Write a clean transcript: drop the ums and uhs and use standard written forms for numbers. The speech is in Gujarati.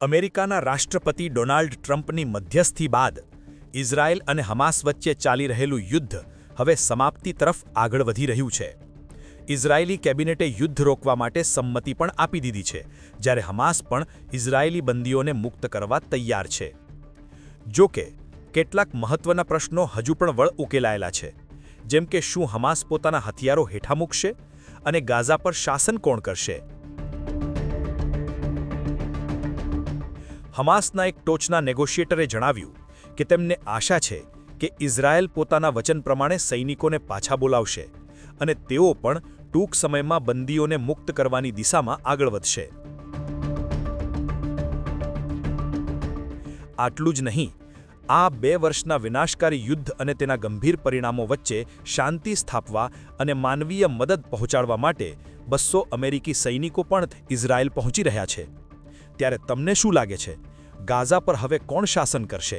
અમેરિકાના રાષ્ટ્રપતિ ડોનાલ્ડ ટ્રમ્પની મધ્યસ્થી બાદ ઇઝરાયેલ અને હમાસ વચ્ચે ચાલી રહેલું યુદ્ધ હવે સમાપ્તિ તરફ આગળ વધી રહ્યું છે. ઇઝરાયેલી કેબિનેટે યુદ્ધ રોકવા માટે સંમતિ પણ આપી દીધી છે, જ્યારે હમાસ પણ ઇઝરાયેલી બંદીઓને મુક્ત કરવા તૈયાર છે. જો કે કેટલાક મહત્વના પ્રશ્નો હજુ પણ વળ ઉકેલાયેલા છે, જેમ કે શું હમાસ પોતાના હથિયારો હેઠા મૂકશે અને ગાઝા પર શાસન કોણ કરશે. હમાસના એક ટોચના નેગોશિએટરે જણાવ્યું કે તેમને આશા છે કે ઇઝરાયેલ પોતાના વચન પ્રમાણે સૈનિકોને પાછા બોલાવશે અને તેઓ પણ ટૂંક સમયમાં બંદીઓને મુક્ત કરવાની દિશામાં આગળ વધશે. આટલું જ નહીં, આ 2 વર્ષના વિનાશકારી યુદ્ધ અને તેના ગંભીર પરિણામો વચ્ચે શાંતિ સ્થાપવા અને માનવીય મદદ પહોંચાડવા માટે 200 અમેરિકી સૈનિકો પણ ઇઝરાયેલ પહોંચી રહ્યા છે. ત્યારે તમને શું લાગે છે, ગાઝા પર હવે કોણ શાસન કરશે?